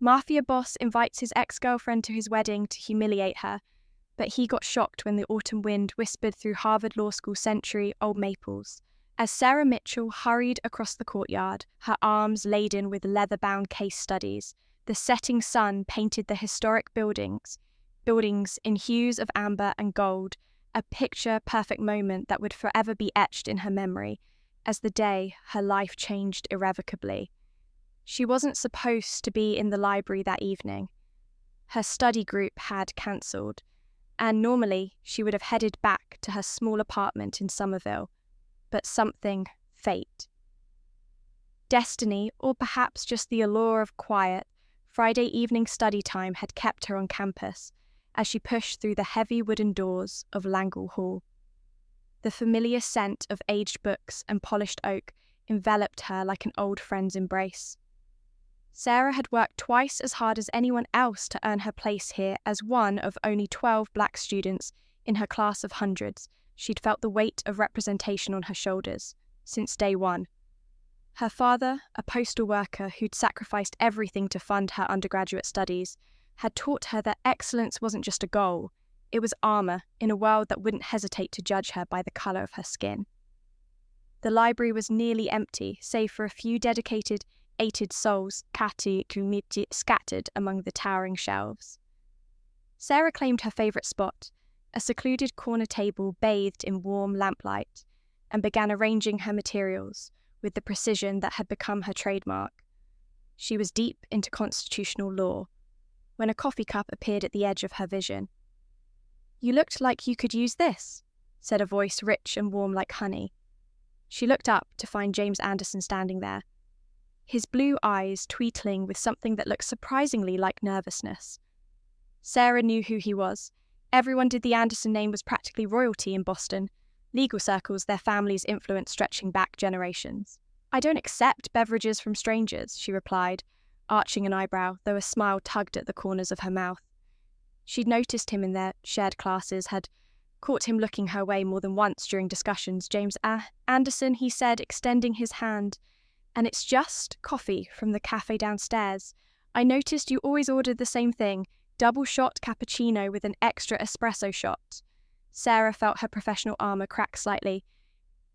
Mafia boss invites his ex-girlfriend to his wedding to humiliate her, but he got shocked when the autumn wind whispered through Harvard Law School century-old maples. As Sarah Mitchell hurried across the courtyard, her arms laden with leather-bound case studies, the setting sun painted the historic buildings in hues of amber and gold, a picture-perfect moment that would forever be etched in her memory as the day her life changed irrevocably. She wasn't supposed to be in the library that evening. Her study group had cancelled, and normally she would have headed back to her small apartment in Somerville. But something, fate, destiny, or perhaps just the allure of quiet, Friday evening study time had kept her on campus as she pushed through the heavy wooden doors of Langham Hall. The familiar scent of aged books and polished oak enveloped her like an old friend's embrace. Sarah had worked twice as hard as anyone else to earn her place here as one of only 12 black students in her class of hundreds. She'd felt the weight of representation on her shoulders since day one. Her father, a postal worker who'd sacrificed everything to fund her undergraduate studies, had taught her that excellence wasn't just a goal, it was armor in a world that wouldn't hesitate to judge her by the color of her skin. The library was nearly empty, save for a few dedicated, ated souls scattered among the towering shelves. Sarah claimed her favorite spot, a secluded corner table bathed in warm lamplight, and began arranging her materials with the precision that had become her trademark. She was deep into constitutional law when a coffee cup appeared at the edge of her vision. "You looked like you could use this," said a voice rich and warm like honey. She looked up to find James Anderson standing there, his blue eyes twinkling with something that looked surprisingly like nervousness. Sarah knew who he was. Everyone did. The Anderson name was practically royalty in Boston. Legal circles, their family's influence stretching back generations. "I don't accept beverages from strangers," she replied, arching an eyebrow, though a smile tugged at the corners of her mouth. She'd noticed him in their shared classes, had caught him looking her way more than once during discussions. "James Anderson," he said, extending his hand. "And it's just coffee from the cafe downstairs. I noticed you always ordered the same thing, double shot cappuccino with an extra espresso shot." Sarah felt her professional armor crack slightly.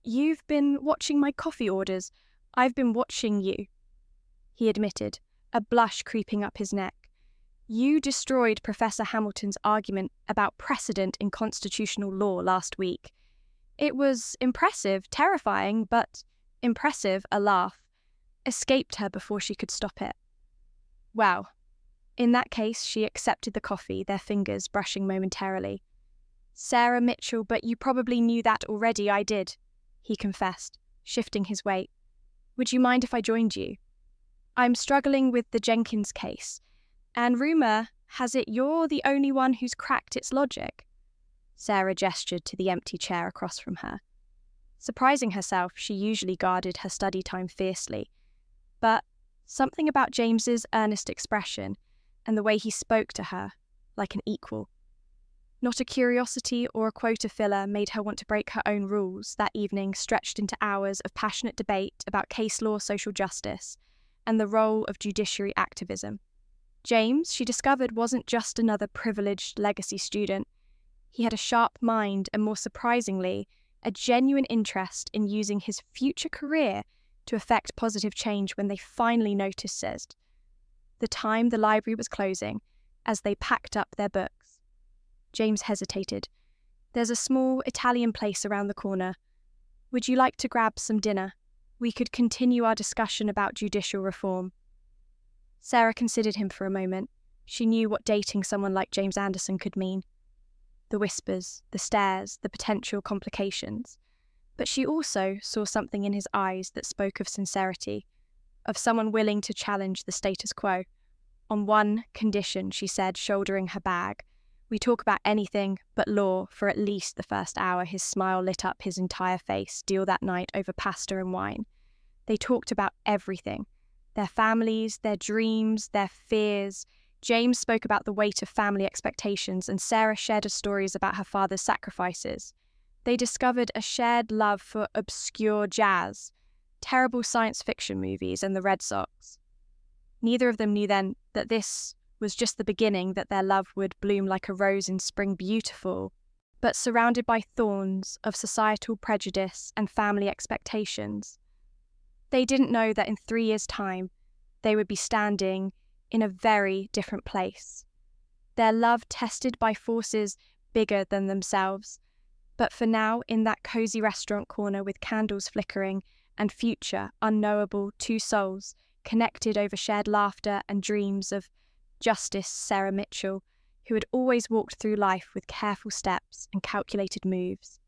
"You've been watching my coffee orders. I've been watching you," he admitted, a blush creeping up his neck. "You destroyed Professor Hamilton's argument about precedent in constitutional law last week. It was impressive, terrifying, but impressive." A laugh escaped her before she could stop it. "Well, in that case," she accepted the coffee, their fingers brushing momentarily. "Sarah Mitchell, but you probably knew that already." "I did," he confessed, shifting his weight. "Would you mind if I joined you? I'm struggling with the Jenkins case, and rumor has it you're the only one who's cracked its logic." Sarah gestured to the empty chair across from her. Surprising herself, she usually guarded her study time fiercely. But something about James's earnest expression and the way he spoke to her, like an equal. Not a curiosity or a quota filler, made her want to break her own rules. That evening stretched into hours of passionate debate about case law, social justice, and the role of judiciary activism. James, she discovered, wasn't just another privileged legacy student. He had a sharp mind and, more surprisingly, a genuine interest in using his future career to effect positive change when they finally noticed it. The time the library was closing, as they packed up their books. James hesitated. "There's a small Italian place around the corner. Would you like to grab some dinner? We could continue our discussion about judicial reform." Sarah considered him for a moment. She knew what dating someone like James Anderson could mean. The whispers, the stares, the potential complications. But she also saw something in his eyes that spoke of sincerity, of someone willing to challenge the status quo. "On one condition," she said, shouldering her bag. "We talk about anything but law for at least the first hour." His smile lit up his entire face. Deal that night over pasta and wine. They talked about everything. Their families, their dreams, their fears. James spoke about the weight of family expectations, and Sarah shared her stories about her father's sacrifices. They discovered a shared love for obscure jazz, terrible science fiction movies, and the Red Sox. Neither of them knew then that this was just the beginning, that their love would bloom like a rose in spring, beautiful, but surrounded by thorns of societal prejudice and family expectations. They didn't know that in 3 years' time, they would be standing in a very different place. Their love tested by forces bigger than themselves, but for now in that cozy restaurant corner with candles flickering and future unknowable, two souls connected over shared laughter and dreams of Justice Sarah Mitchell, who had always walked through life with careful steps and calculated moves,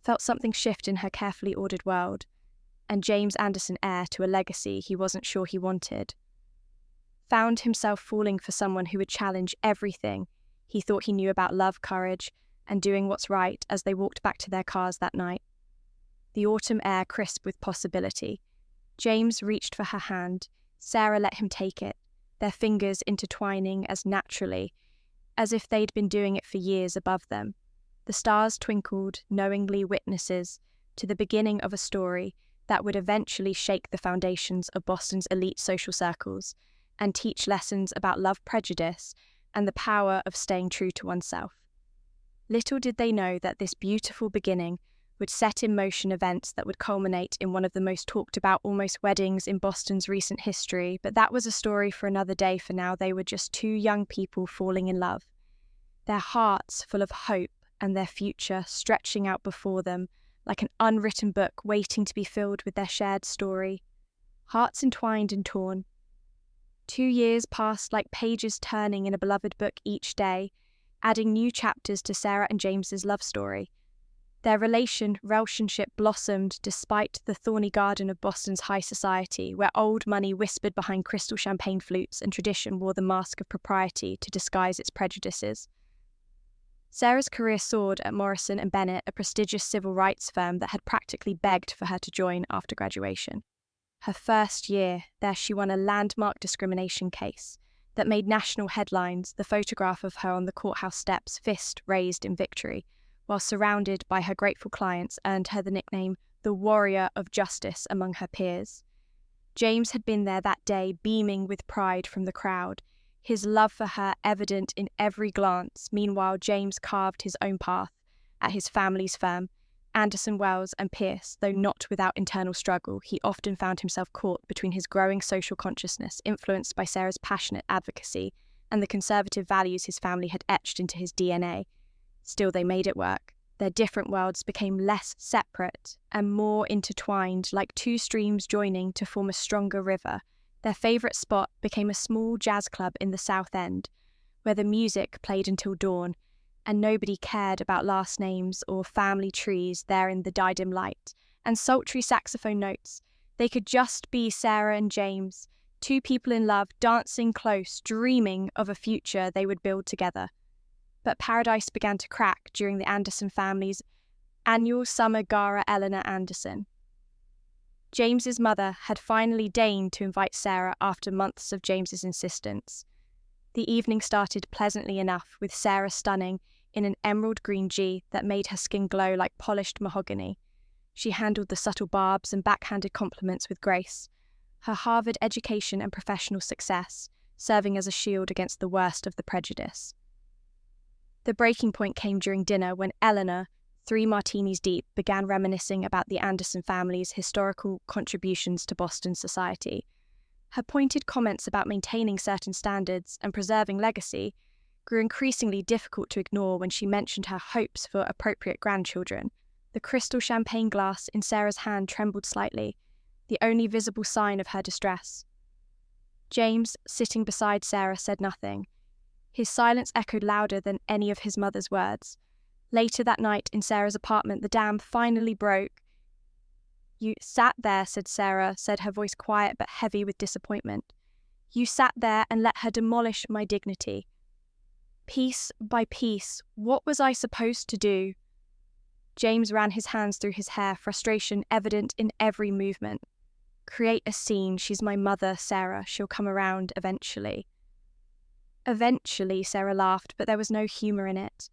felt something shift in her carefully ordered world, and James Anderson heir to a legacy he wasn't sure he wanted. Found himself falling for someone who would challenge everything he thought he knew about love, courage, and doing what's right as they walked back to their cars that night. The autumn air crisp with possibility. James reached for her hand. Sarah let him take it, their fingers intertwining as naturally as if they'd been doing it for years above them. The stars twinkled, knowingly witnesses to the beginning of a story that would eventually shake the foundations of Boston's elite social circles and teach lessons about love, prejudice, and the power of staying true to oneself. Little did they know that this beautiful beginning would set in motion events that would culminate in one of the most talked about almost weddings in Boston's recent history, but that was a story for another day. For now, they were just two young people falling in love, their hearts full of hope and their future stretching out before them like an unwritten book waiting to be filled with their shared story. Hearts entwined and torn. 2 years passed like pages turning in a beloved book each day, adding new chapters to Sarah and James's love story. Their relationship blossomed despite the thorny garden of Boston's high society, where old money whispered behind crystal champagne flutes and tradition wore the mask of propriety to disguise its prejudices. Sarah's career soared at Morrison & Bennett, a prestigious civil rights firm that had practically begged for her to join after graduation. Her first year there, she won a landmark discrimination case that made national headlines, the photograph of her on the courthouse steps, fist raised in victory, while surrounded by her grateful clients, earned her the nickname the Warrior of Justice among her peers. James had been there that day, beaming with pride from the crowd, his love for her evident in every glance. Meanwhile, James carved his own path at his family's firm, Anderson, Wells and Pierce. Though not without internal struggle, he often found himself caught between his growing social consciousness, influenced by Sarah's passionate advocacy, and the conservative values his family had etched into his DNA. Still, they made it work. Their different worlds became less separate and more intertwined, like two streams joining to form a stronger river. Their favourite spot became a small jazz club in the South End, where the music played until dawn, and nobody cared about last names or family trees there in the diadem light and sultry saxophone notes. They could just be Sarah and James, two people in love, dancing close, dreaming of a future they would build together. But paradise began to crack during the Anderson family's annual summer gala. Eleanor Anderson, James's mother, had finally deigned to invite Sarah after months of James's insistence. The evening started pleasantly enough, with Sarah stunning in an emerald green G that made her skin glow like polished mahogany. She handled the subtle barbs and backhanded compliments with grace, her Harvard education and professional success serving as a shield against the worst of the prejudice. The breaking point came during dinner when Eleanor, 3 martinis deep, began reminiscing about the Anderson family's historical contributions to Boston society. Her pointed comments about maintaining certain standards and preserving legacy grew increasingly difficult to ignore when she mentioned her hopes for appropriate grandchildren. The crystal champagne glass in Sarah's hand trembled slightly, the only visible sign of her distress. James, sitting beside Sarah, said nothing. His silence echoed louder than any of his mother's words. Later that night in Sarah's apartment, the dam finally broke. "You sat there," said Sarah, said her voice quiet but heavy with disappointment. "You sat there and let her demolish my dignity. Piece by piece, what was I supposed to do?" James ran his hands through his hair, frustration evident in every movement. "Create a scene. She's my mother, Sarah. She'll come around eventually." "Eventually," Sarah laughed, but there was no humour in it.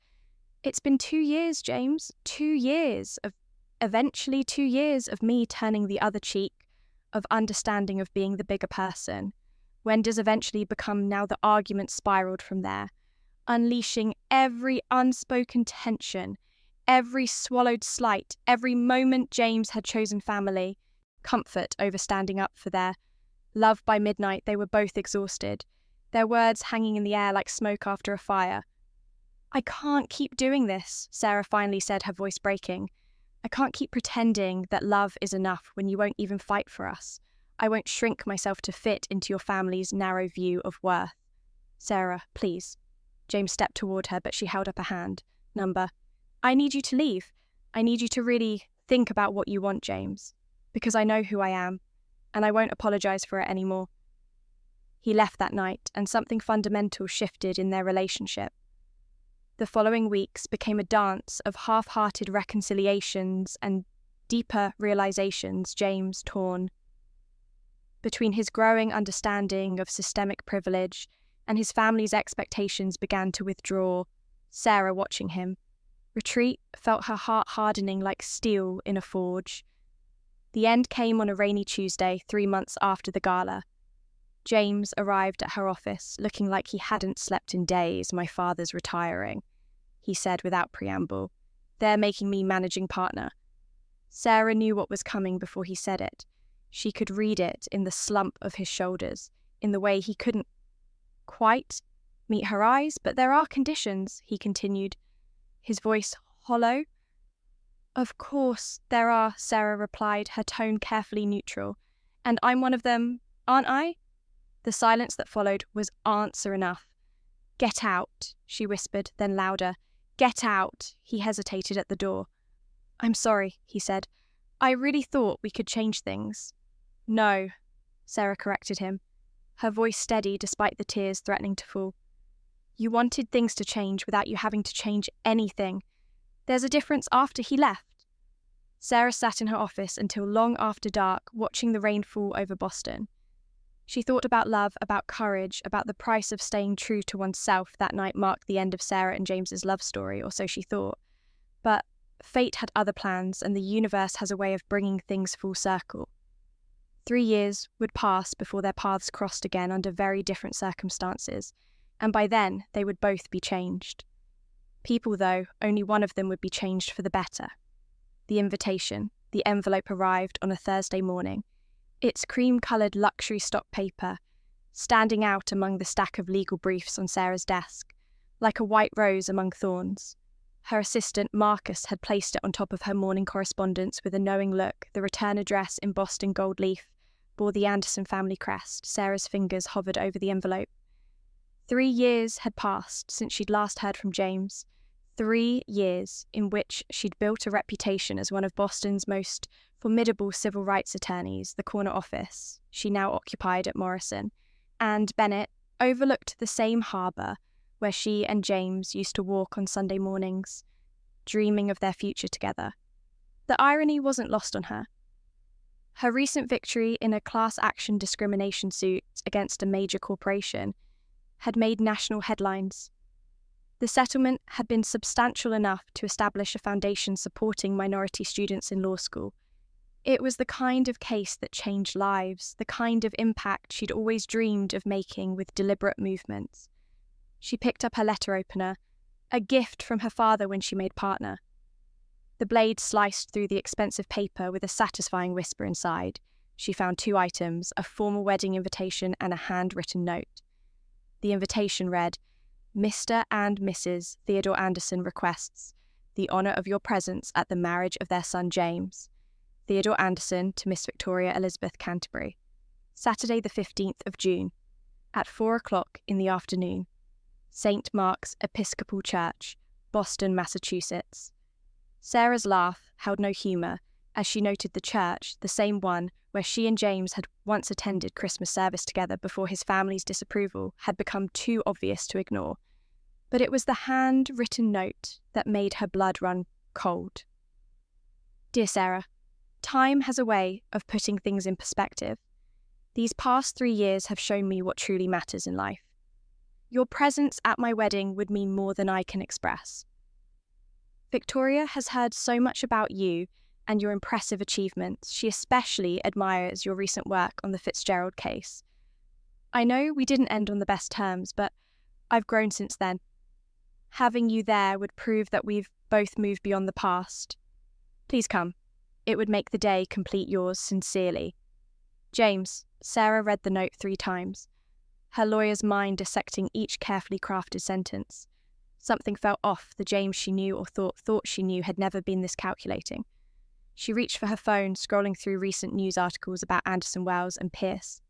"It's been 2 years, James. 2 years of eventually 2 years of me turning the other cheek, of understanding, of being the bigger person. when does eventually become now the argument spiraled from there, unleashing every unspoken tension, every swallowed slight, every moment James had chosen family, comfort over standing up for their love. By midnight, they were both exhausted, their words hanging in the air like smoke after a fire. "I can't keep doing this," Sarah finally said, her voice breaking. "I can't keep pretending that love is enough when you won't even fight for us. I won't shrink myself to fit into your family's narrow view of worth." "Sarah, please." James stepped toward her, but she held up a hand. "Number, I need you to leave. I need you to really think about what you want, James. Because I know who I am, and I won't apologize for it anymore." He left that night, and something fundamental shifted in their relationship. The following weeks became a dance of half-hearted reconciliations and deeper realizations. James, torn between his growing understanding of systemic privilege and his family's expectations, began to withdraw, Sarah watching him. Retreat felt her heart hardening like steel in a forge. The end came on a rainy Tuesday, 3 months after the gala. James arrived at her office, looking like he hadn't slept in days. "My father's retiring," he said without preamble. "They're making me managing partner." Sarah knew what was coming before he said it. She could read it in the slump of his shoulders, in the way he couldn't quite meet her eyes. "But there are conditions," he continued, his voice hollow. "Of course there are," Sarah replied, her tone carefully neutral. "And I'm one of them, aren't I?" The silence that followed was answer enough. "Get out," she whispered, then louder. "Get out." He hesitated at the door. "I'm sorry," he said. "I really thought we could change things." "No," Sarah corrected him, her voice steady despite the tears threatening to fall. "You wanted things to change without you having to change anything. There's a difference." After he left, Sarah sat in her office until long after dark, watching the rain fall over Boston. She thought about love, about courage, about the price of staying true to oneself. That night marked the end of Sarah and James's love story, or so she thought. But fate had other plans, and the universe has a way of bringing things full circle. 3 years would pass before their paths crossed again under very different circumstances, and by then they would both be changed. People, though, only one of them would be changed for the better. The invitation, the envelope arrived on a Thursday morning, its cream-coloured luxury stock paper standing out among the stack of legal briefs on Sarah's desk, like a white rose among thorns. Her assistant, Marcus, had placed it on top of her morning correspondence with a knowing look. The return address, embossed in gold leaf, bore the Anderson family crest. Sarah's fingers hovered over the envelope. 3 years had passed since she'd last heard from James. 3 years in which she'd built a reputation as one of Boston's most formidable civil rights attorneys. The corner office she now occupied at Morrison and Bennett overlooked the same harbour where she and James used to walk on Sunday mornings, dreaming of their future together. The irony wasn't lost on her. Her recent victory in a class action discrimination suit against a major corporation had made national headlines. The settlement had been substantial enough to establish a foundation supporting minority students in law school. It was the kind of case that changed lives, the kind of impact she'd always dreamed of making with deliberate movements. She picked up her letter opener, a gift from her father when she made partner. The blade sliced through the expensive paper with a satisfying whisper inside. She found 2 items, a formal wedding invitation and a handwritten note. The invitation read, "Mr. and Mrs. Theodore Anderson requests the honour of your presence at the marriage of their son James. Theodore Anderson to Miss Victoria Elizabeth Canterbury. Saturday the 15th of June, at 4 o'clock in the afternoon. St. Mark's Episcopal Church, Boston, Massachusetts." Sarah's laugh held no humour as she noted the church, the same one where she and James had once attended Christmas service together before his family's disapproval had become too obvious to ignore. But it was the handwritten note that made her blood run cold. "Dear Sarah, time has a way of putting things in perspective. These past 3 years have shown me what truly matters in life. Your presence at my wedding would mean more than I can express. Victoria has heard so much about you and your impressive achievements. She especially admires your recent work on the Fitzgerald case. I know we didn't end on the best terms, but I've grown since then. Having you there would prove that we've both moved beyond the past. Please come. It would make the day complete yours sincerely. James. Sarah read the note 3 times, her lawyer's mind dissecting each carefully crafted sentence. Something felt off. The James she knew or thought she knew had never been this calculating. She reached for her phone, scrolling through recent news articles about Anderson Wells and Pierce.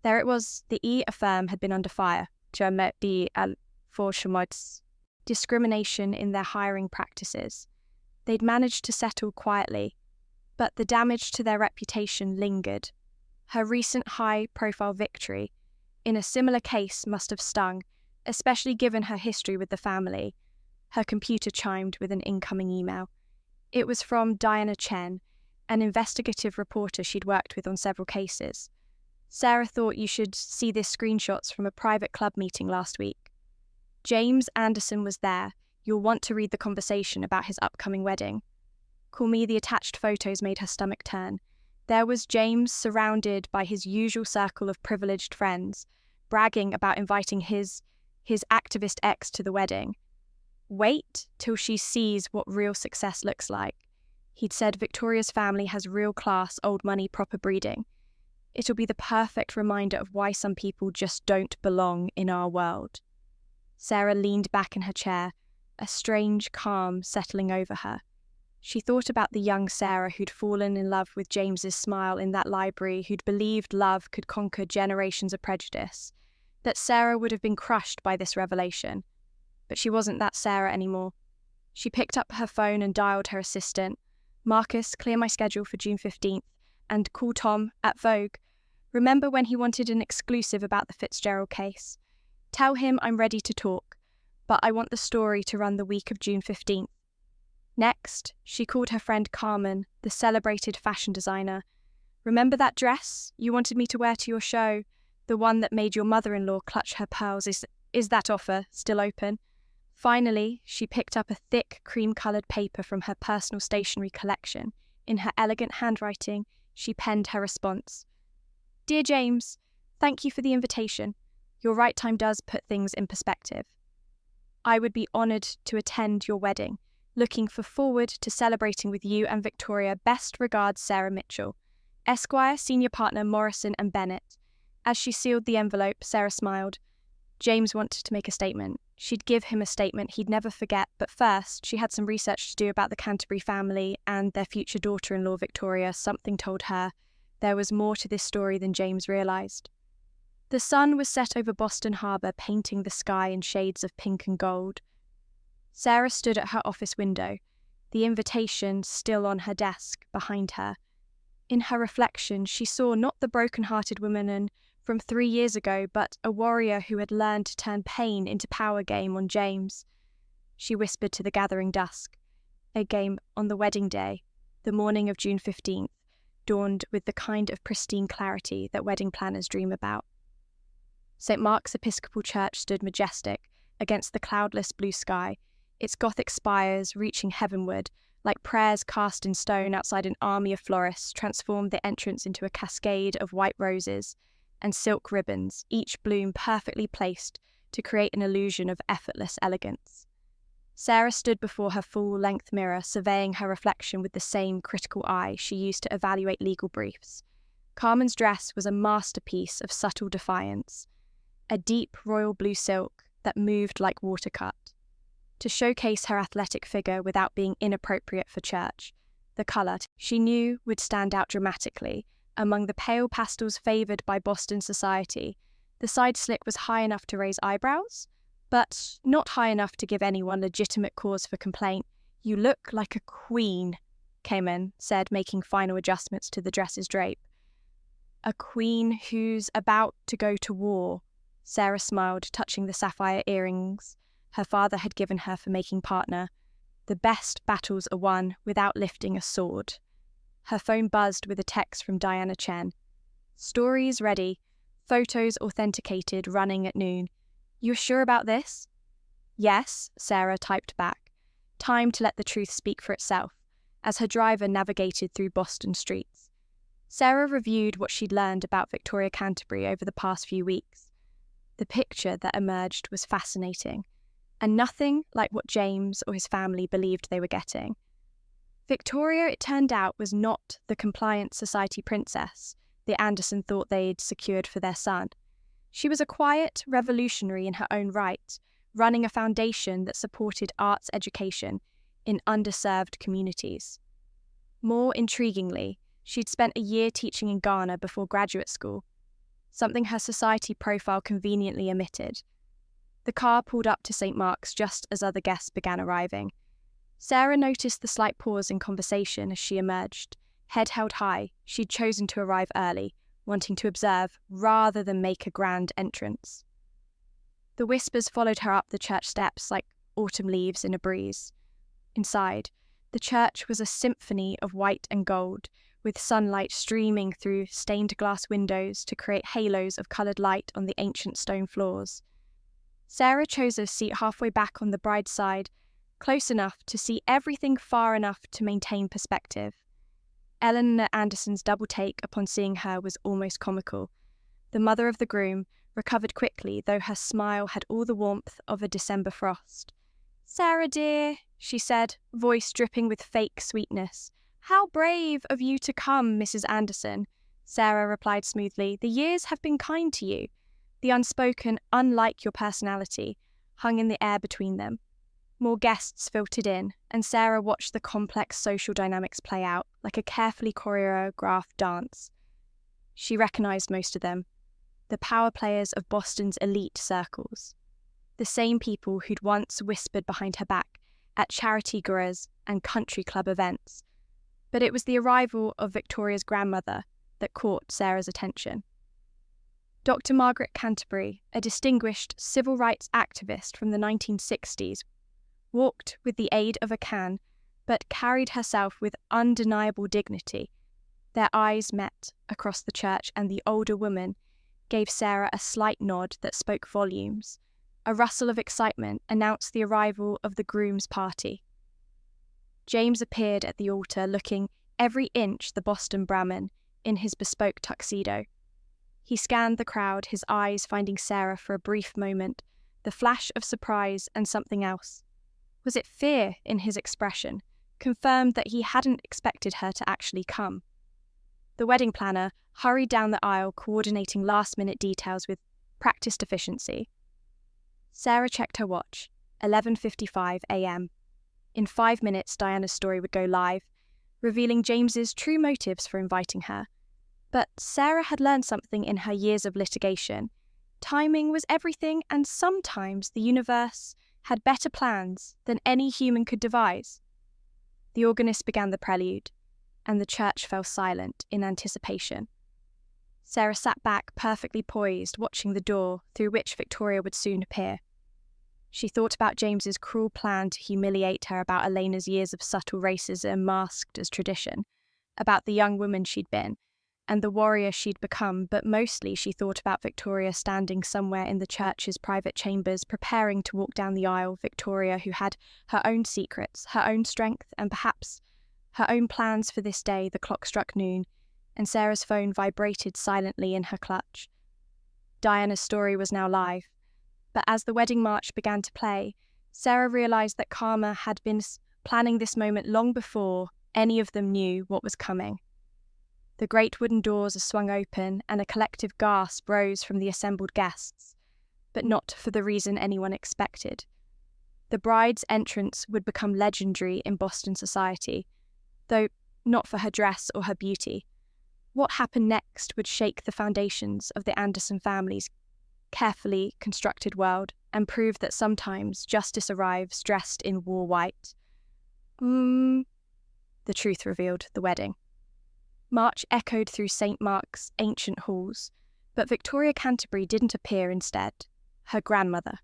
There it was. The firm had been under fire. For discrimination in their hiring practices. They'd managed to settle quietly, but the damage to their reputation lingered. Her recent high-profile victory in a similar case must have stung, especially given her history with the family. Her computer chimed with an incoming email. It was from Diana Chen, an investigative reporter she'd worked with on several cases. Sarah thought you should see this screenshots from a private club meeting last week. James Anderson was there. You'll want to read the conversation about his upcoming wedding. Call me. The attached photos made her stomach turn. There was James surrounded by his usual circle of privileged friends, bragging about inviting his activist ex to the wedding. Wait till she sees what real success looks like. He'd said Victoria's family has real class, old money, proper breeding. It'll be the perfect reminder of why some people just don't belong in our world. Sarah leaned back in her chair, a strange calm settling over her. She thought about the young Sarah who'd fallen in love with James's smile in that library, who'd believed love could conquer generations of prejudice, that Sarah would have been crushed by this revelation. But she wasn't that Sarah anymore. She picked up her phone and dialed her assistant. Marcus, clear my schedule for June 15th, and call Tom at Vogue. Remember when he wanted an exclusive about the Fitzgerald case? Tell him I'm ready to talk, but I want the story to run the week of June 15th. Next, she called her friend Carmen, the celebrated fashion designer. Remember that dress you wanted me to wear to your show? The one that made your mother-in-law clutch her pearls. Is that offer still open? Finally, she picked up a thick cream-coloured paper from her personal stationery collection. In her elegant handwriting, she penned her response. Dear James, thank you for the invitation. Your right time does put things in perspective. I would be honoured to attend your wedding. Looking forward to celebrating with you and Victoria. Best regards, Sarah Mitchell. Esquire, Senior Partner Morrison and Bennett. As she sealed the envelope, Sarah smiled. James wanted to make a statement. She'd give him a statement he'd never forget, but first she had some research to do about the Canterbury family and their future daughter-in-law Victoria. Something told her there was more to this story than James realised. The sun was set over Boston Harbour, painting the sky in shades of pink and gold. Sarah stood at her office window, the invitation still on her desk behind her. In her reflection, she saw not the broken-hearted woman from 3 years ago, but a warrior who had learned to turn pain into power game on James. She whispered to the gathering dusk. A game on the wedding day, the morning of June 15th, dawned with the kind of pristine clarity that wedding planners dream about. St. Mark's Episcopal Church stood majestic against the cloudless blue sky, its Gothic spires reaching heavenward, like prayers cast in stone outside an army of florists, transformed the entrance into a cascade of white roses and silk ribbons, each bloom perfectly placed to create an illusion of effortless elegance. Sarah stood before her full-length mirror, surveying her reflection with the same critical eye she used to evaluate legal briefs. Carmen's dress was a masterpiece of subtle defiance, a deep royal blue silk that moved like watercut. To showcase her athletic figure without being inappropriate for church, the colour she knew would stand out dramatically. Among the pale pastels favoured by Boston society, the side slit was high enough to raise eyebrows, but not high enough to give anyone legitimate cause for complaint. You look like a queen, Cayman said, making final adjustments to the dress's drape. A queen who's about to go to war, Sarah smiled, touching the sapphire earrings her father had given her for making partner. The best battles are won without lifting a sword. Her phone buzzed with a text from Diana Chen. Stories ready, photos authenticated, running at noon. You're sure about this? Yes, Sarah typed back. Time to let the truth speak for itself, as her driver navigated through Boston streets. Sarah reviewed what she'd learned about Victoria Canterbury over the past few weeks. The picture that emerged was fascinating, and nothing like what James or his family believed they were getting. Victoria, it turned out, was not the compliant society princess the Anderson thought they'd secured for their son. She was a quiet revolutionary in her own right, running a foundation that supported arts education in underserved communities. More intriguingly, she'd spent a year teaching in Ghana before graduate school, something her society profile conveniently omitted. The car pulled up to St. Mark's just as other guests began arriving. Sarah noticed the slight pause in conversation as she emerged. Head held high, she'd chosen to arrive early, wanting to observe rather than make a grand entrance. The whispers followed her up the church steps like autumn leaves in a breeze. Inside, the church was a symphony of white and gold, with sunlight streaming through stained glass windows to create halos of coloured light on the ancient stone floors. Sarah chose a seat halfway back on the bride's side, close enough to see everything far enough to maintain perspective. Eleanor Anderson's double take upon seeing her was almost comical. The mother of the groom recovered quickly, though her smile had all the warmth of a December frost. "Sarah, dear," she said, voice dripping with fake sweetness. "How brave of you to come, Mrs. Anderson." Sarah replied smoothly, "The years have been kind to you." The unspoken, "unlike your personality," hung in the air between them. More guests filtered in, and Sarah watched the complex social dynamics play out like a carefully choreographed dance. She recognised most of them, the power players of Boston's elite circles, the same people who'd once whispered behind her back at charity gurus and country club events. But it was the arrival of Victoria's grandmother that caught Sarah's attention. Dr. Margaret Canterbury, a distinguished civil rights activist from the 1960s, walked with the aid of a cane, but carried herself with undeniable dignity. Their eyes met across the church, and the older woman gave Sarah a slight nod that spoke volumes. A rustle of excitement announced the arrival of the groom's party. James appeared at the altar looking every inch the Boston Brahmin in his bespoke tuxedo. He scanned the crowd, his eyes finding Sarah for a brief moment, the flash of surprise and something else. Was it fear in his expression, confirmed that he hadn't expected her to actually come? The wedding planner hurried down the aisle, coordinating last-minute details with practiced efficiency. Sarah checked her watch, 11:55 a.m. In 5 minutes, Diana's story would go live, revealing James's true motives for inviting her. But Sarah had learned something in her years of litigation. Timing was everything, and sometimes the universe had better plans than any human could devise. The organist began the prelude, and the church fell silent in anticipation. Sarah sat back, perfectly poised, watching the door through which Victoria would soon appear. She thought about James's cruel plan to humiliate her, about Elena's years of subtle racism masked as tradition, about the young woman she'd been, and the warrior she'd become, but mostly she thought about Victoria standing somewhere in the church's private chambers, preparing to walk down the aisle, Victoria who had her own secrets, her own strength, and perhaps her own plans for this day. The clock struck noon, and Sarah's phone vibrated silently in her clutch. Diana's story was now live, but as the wedding march began to play, Sarah realised that Karma had been planning this moment long before any of them knew what was coming. The great wooden doors swung open, and a collective gasp rose from the assembled guests, but not for the reason anyone expected. The bride's entrance would become legendary in Boston society, though not for her dress or her beauty. What happened next would shake the foundations of the Anderson family's carefully constructed world, and prove that sometimes justice arrives dressed in war white. The truth revealed the wedding. March echoed through St. Mark's ancient halls, but Victoria Canterbury didn't appear instead. Her grandmother,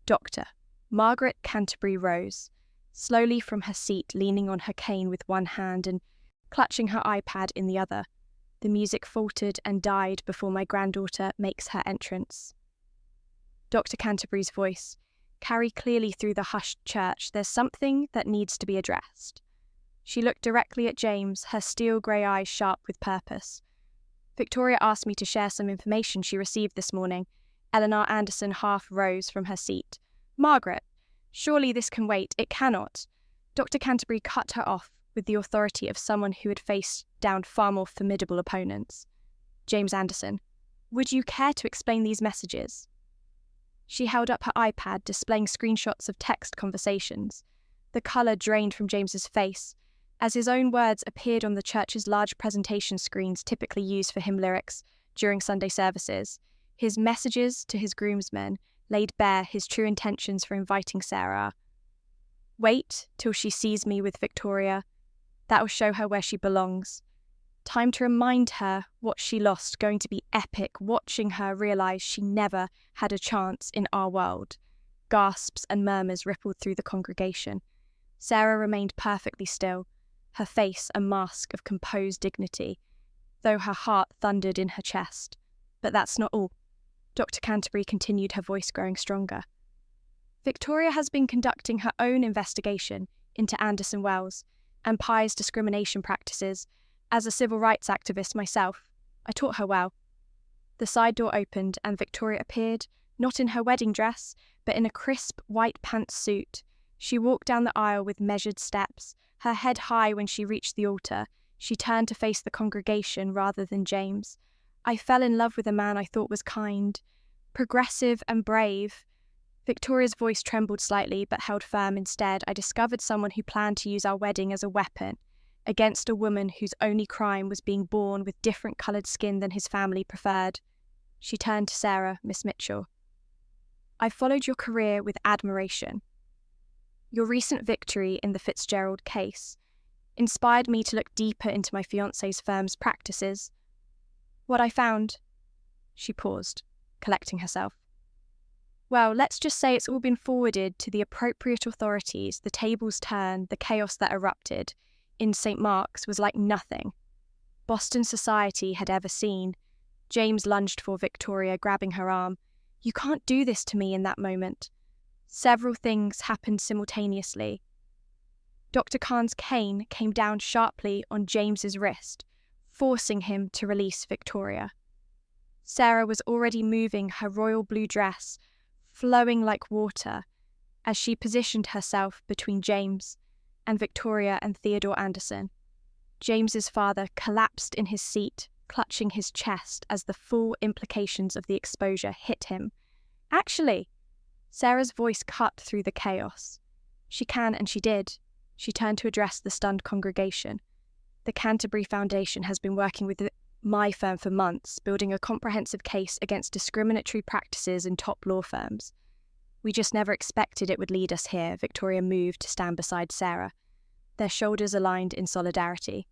Dr. Margaret Canterbury, rose, slowly from her seat, leaning on her cane with one hand and clutching her iPad in the other. The music faltered and died before my granddaughter makes her entrance. Dr. Canterbury's voice carried clearly through the hushed church. There's something that needs to be addressed. She looked directly at James, her steel grey eyes sharp with purpose. Victoria asked me to share some information she received this morning. Eleanor Anderson half rose from her seat. Margaret, surely this can wait. It cannot. Dr. Canterbury cut her off with the authority of someone who had faced down far more formidable opponents. James Anderson, would you care to explain these messages? She held up her iPad, displaying screenshots of text conversations. The colour drained from James's face, as his own words appeared on the church's large presentation screens typically used for hymn lyrics during Sunday services. His messages to his groomsmen laid bare his true intentions for inviting Sarah. Wait till she sees me with Victoria. That will show her where she belongs. Time to remind her what she lost, going to be epic, watching her realise she never had a chance in our world. Gasps and murmurs rippled through the congregation. Sarah remained perfectly still, her face a mask of composed dignity, though her heart thundered in her chest. But that's not all. Dr. Canterbury continued, her voice growing stronger. Victoria has been conducting her own investigation into Anderson Wells and Pye's discrimination practices. As a civil rights activist myself, I taught her well. The side door opened and Victoria appeared, not in her wedding dress, but in a crisp white pantsuit. She walked down the aisle with measured steps, her head high. When she reached the altar, she turned to face the congregation rather than James. I fell in love with a man I thought was kind, progressive and brave. Victoria's voice trembled slightly but held firm instead. I discovered someone who planned to use our wedding as a weapon against a woman whose only crime was being born with different coloured skin than his family preferred. She turned to Sarah, Miss Mitchell. I followed your career with admiration. Your recent victory in the Fitzgerald case inspired me to look deeper into my fiancé's firm's practices. What I found... She paused, collecting herself. Well, let's just say it's all been forwarded to the appropriate authorities. The tables turned, the chaos that erupted in St. Mark's was like nothing Boston society had ever seen. James lunged for Victoria, grabbing her arm. You can't do this to me in that moment. Several things happened simultaneously. Dr. Khan's cane came down sharply on James's wrist, forcing him to release Victoria. Sarah was already moving, her royal blue dress flowing like water, as she positioned herself between James and Victoria and Theodore Anderson. James's father collapsed in his seat, clutching his chest as the full implications of the exposure hit him. Actually, Sarah's voice cut through the chaos. She can, and she did. She turned to address the stunned congregation. The Canterbury Foundation has been working with my firm for months, building a comprehensive case against discriminatory practices in top law firms. We just never expected it would lead us here. Victoria moved to stand beside Sarah, their shoulders aligned in solidarity.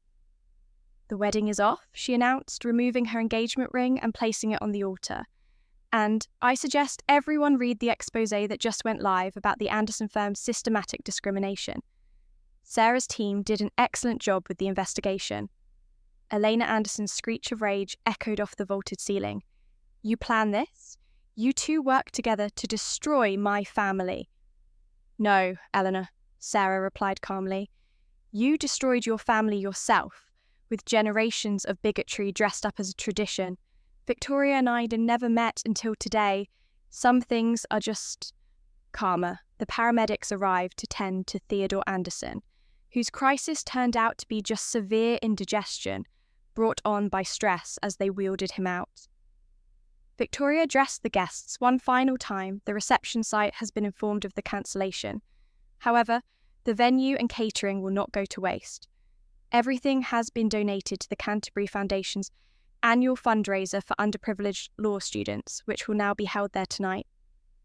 The wedding is off, she announced, removing her engagement ring and placing it on the altar. And I suggest everyone read the exposé that just went live about the Anderson firm's systematic discrimination. Sarah's team did an excellent job with the investigation. Elena Anderson's screech of rage echoed off the vaulted ceiling. You plan this? You two work together to destroy my family. No, Eleanor, Sarah replied calmly. You destroyed your family yourself, with generations of bigotry dressed up as a tradition. Victoria and I had never met until today. Some things are just... Calmer. The paramedics arrived to tend to Theodore Anderson, whose crisis turned out to be just severe indigestion, brought on by stress as they wheeled him out. Victoria addressed the guests one final time. The reception site has been informed of the cancellation. However, the venue and catering will not go to waste. Everything has been donated to the Canterbury Foundation's annual fundraiser for underprivileged law students, which will now be held there tonight.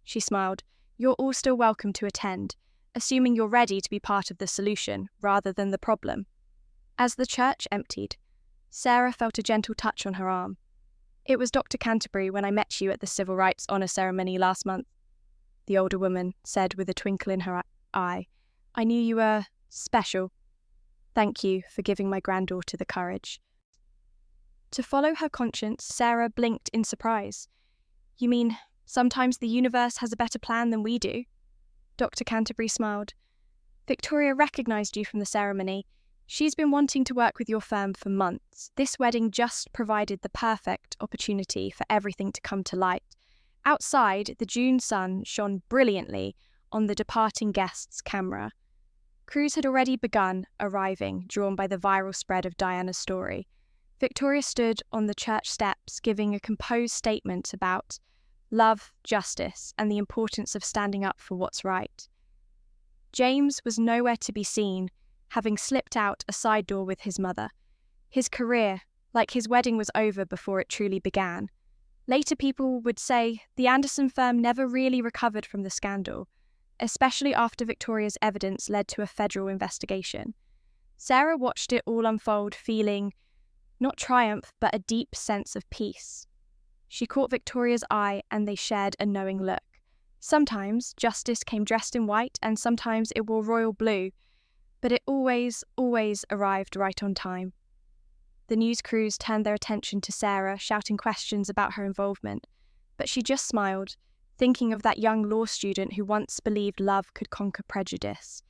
She smiled. You're all still welcome to attend, assuming you're ready to be part of the solution rather than the problem. As the church emptied, Sarah felt a gentle touch on her arm. It was Dr. Canterbury when I met you at the Civil Rights Honour Ceremony last month, the older woman said with a twinkle in her eye. I knew you were special. Thank you for giving my granddaughter the courage. To follow her conscience, Sarah blinked in surprise. You mean sometimes the universe has a better plan than we do? Dr. Canterbury smiled. Victoria recognised you from the ceremony. She's been wanting to work with your firm for months. This wedding just provided the perfect opportunity for everything to come to light. Outside, the June sun shone brilliantly on the departing guest's camera. Crews had already begun arriving, drawn by the viral spread of Diana's story. Victoria stood on the church steps, giving a composed statement about love, justice, and the importance of standing up for what's right. James was nowhere to be seen, having slipped out a side door with his mother. His career, like his wedding, was over before it truly began. Later people would say the Anderson firm never really recovered from the scandal, especially after Victoria's evidence led to a federal investigation. Sarah watched it all unfold, feeling not triumph, but a deep sense of peace. She caught Victoria's eye and they shared a knowing look. Sometimes justice came dressed in white and sometimes it wore royal blue, but it always arrived right on time. The news crews turned their attention to Sarah, shouting questions about her involvement, but she just smiled, thinking of that young law student who once believed love could conquer prejudice.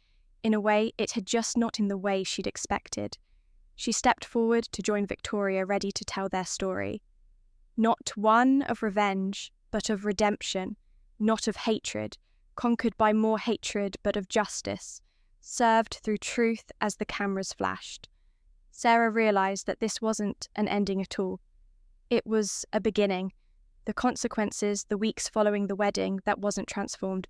In a way, it had just not in the way she'd expected. She stepped forward to join Victoria, ready to tell their story. Not one of revenge, but of redemption, not of hatred, conquered by more hatred, but of justice, served through truth as the cameras flashed. Sarah realised that this wasn't an ending at all. It was a beginning. The consequences, the weeks following the wedding, that wasn't transformed.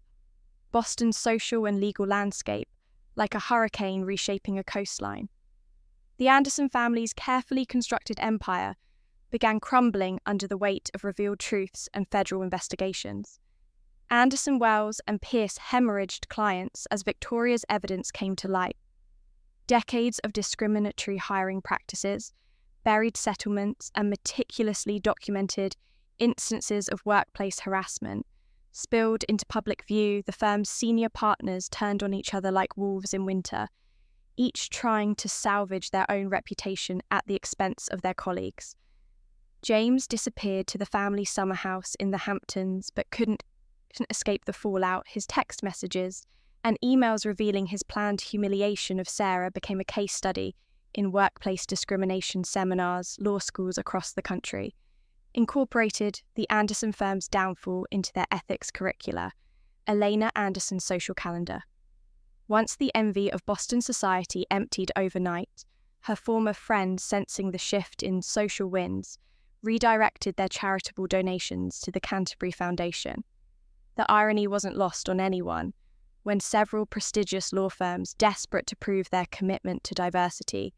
Boston's social and legal landscape, like a hurricane reshaping a coastline. The Anderson family's carefully constructed empire began crumbling under the weight of revealed truths and federal investigations. Anderson, Wells, and Pierce hemorrhaged clients as Victoria's evidence came to light. Decades of discriminatory hiring practices, buried settlements, and meticulously documented instances of workplace harassment spilled into public view. The firm's senior partners turned on each other like wolves in winter, each trying to salvage their own reputation at the expense of their colleagues. James disappeared to the family summer house in the Hamptons, but couldn't escape the fallout. His text messages and emails revealing his planned humiliation of Sarah became a case study in workplace discrimination seminars, law schools across the country. Incorporated the Anderson firm's downfall into their ethics curricula, Elena Anderson's social calendar. Once the envy of Boston society emptied overnight, her former friends, sensing the shift in social winds, redirected their charitable donations to the Canterbury Foundation. The irony wasn't lost on anyone when several prestigious law firms, desperate to prove their commitment to diversity,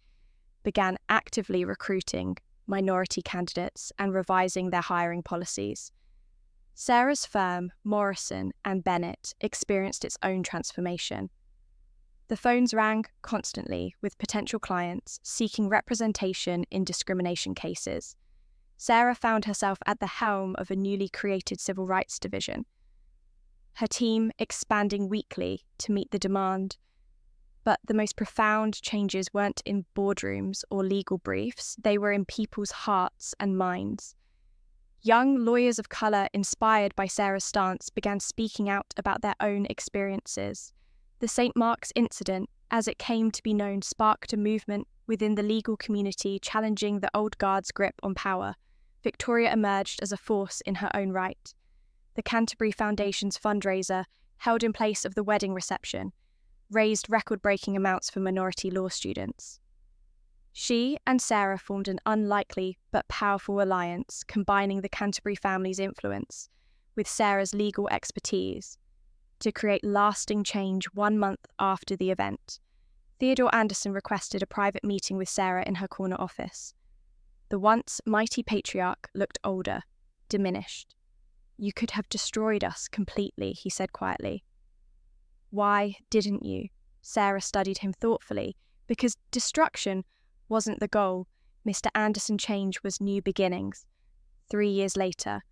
began actively recruiting minority candidates and revising their hiring policies. Sarah's firm, Morrison and Bennett, experienced its own transformation. The phones rang constantly with potential clients seeking representation in discrimination cases. Sarah found herself at the helm of a newly created civil rights division, her team expanding weekly to meet the demand. But the most profound changes weren't in boardrooms or legal briefs, they were in people's hearts and minds. Young lawyers of colour, inspired by Sarah's stance, began speaking out about their own experiences. The St. Mark's incident, as it came to be known, sparked a movement within the legal community challenging the old guard's grip on power. Victoria emerged as a force in her own right. The Canterbury Foundation's fundraiser, held in place of the wedding reception, raised record-breaking amounts for minority law students. She and Sarah formed an unlikely but powerful alliance, combining the Canterbury family's influence with Sarah's legal expertise to create lasting change. 1 month after the event, Theodore Anderson requested a private meeting with Sarah in her corner office. The once mighty patriarch looked older, diminished. "You could have destroyed us completely," he said quietly. "Why didn't you?" Sarah studied him thoughtfully. Because destruction wasn't the goal. Mr. Anderson change was new beginnings. 3 years later,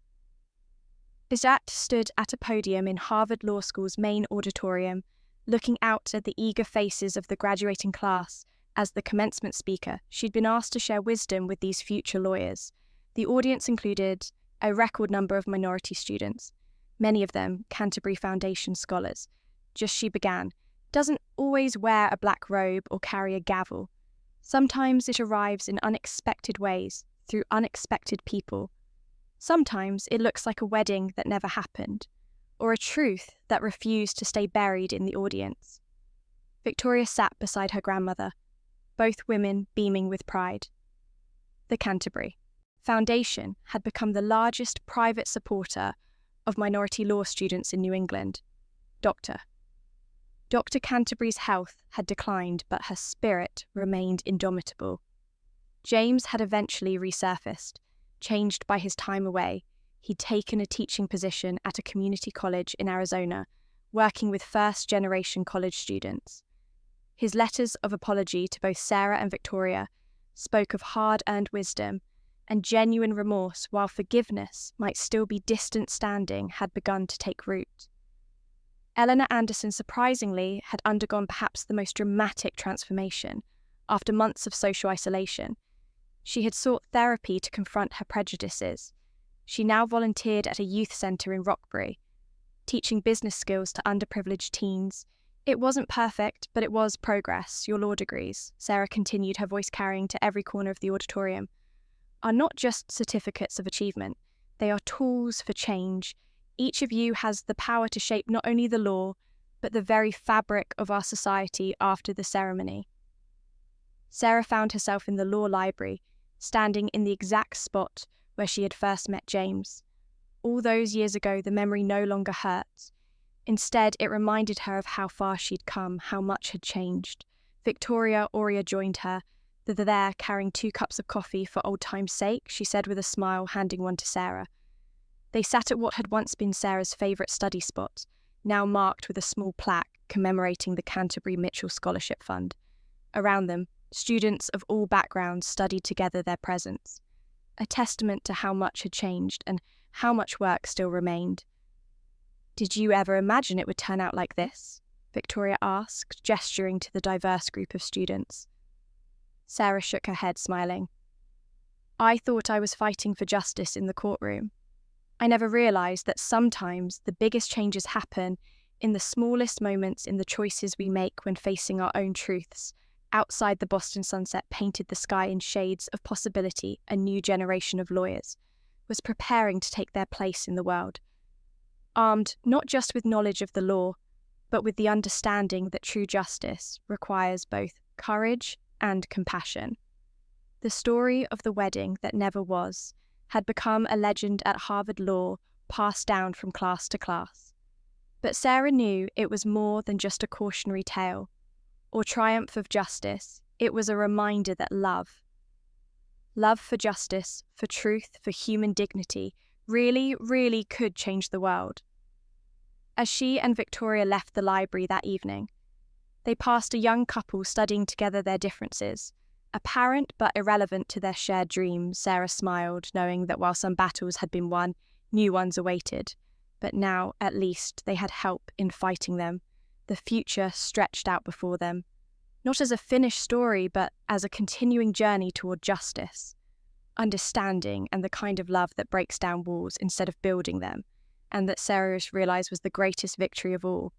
Bizat stood at a podium in Harvard Law School's main auditorium, looking out at the eager faces of the graduating class. As the commencement speaker, she'd been asked to share wisdom with these future lawyers. The audience included a record number of minority students, many of them Canterbury Foundation scholars. Just she began, "Doesn't always wear a black robe or carry a gavel. Sometimes it arrives in unexpected ways, through unexpected people. Sometimes it looks like a wedding that never happened, or a truth that refused to stay buried in the audience. Victoria sat beside her grandmother, both women beaming with pride. The Canterbury Foundation had become the largest private supporter of minority law students in New England. Dr. Canterbury's health had declined, but her spirit remained indomitable. James had eventually resurfaced. Changed by his time away, he'd taken a teaching position at a community college in Arizona, working with first-generation college students. His letters of apology to both Sarah and Victoria spoke of hard-earned wisdom and genuine remorse, while forgiveness might still be distant standing had begun to take root. Eleanor Anderson, surprisingly, had undergone perhaps the most dramatic transformation after months of social isolation. She had sought therapy to confront her prejudices. She now volunteered at a youth centre in Rockbury, teaching business skills to underprivileged teens. It wasn't perfect, but it was progress. Your law degrees, Sarah continued, her voice carrying to every corner of the auditorium, are not just certificates of achievement. They are tools for change. Each of you has the power to shape not only the law, but the very fabric of our society after the ceremony. Sarah found herself in the law library, standing in the exact spot where she had first met James. All those years ago, the memory no longer hurt. Instead, it reminded her of how far she'd come, how much had changed. Victoria Aurea joined her, there carrying 2 cups of coffee for old time's sake, she said with a smile, handing one to Sarah. They sat at what had once been Sarah's favourite study spot, now marked with a small plaque commemorating the Canterbury Mitchell Scholarship Fund. Around them, students of all backgrounds studied together their presence, a testament to how much had changed and how much work still remained. "Did you ever imagine it would turn out like this?" Victoria asked, gesturing to the diverse group of students. Sarah shook her head, smiling. "I thought I was fighting for justice in the courtroom. I never realised that sometimes the biggest changes happen in the smallest moments, in the choices we make when facing our own truths." Outside, the Boston sunset painted the sky in shades of possibility. A new generation of lawyers was preparing to take their place in the world, armed not just with knowledge of the law, but with the understanding that true justice requires both courage and compassion. The story of the wedding that never was had become a legend at Harvard Law, passed down from class to class. But Sarah knew it was more than just a cautionary tale or triumph of justice. It was a reminder that love for justice, for truth, for human dignity, really, really could change the world. As she and Victoria left the library that evening, they passed a young couple studying together their differences. Apparent but irrelevant to their shared dreams, Sarah smiled, knowing that while some battles had been won, new ones awaited. But now, at least, they had help in fighting them. The future stretched out before them, not as a finished story, but as a continuing journey toward justice, understanding, and the kind of love that breaks down walls instead of building them, and that Sarah realised was the greatest victory of all.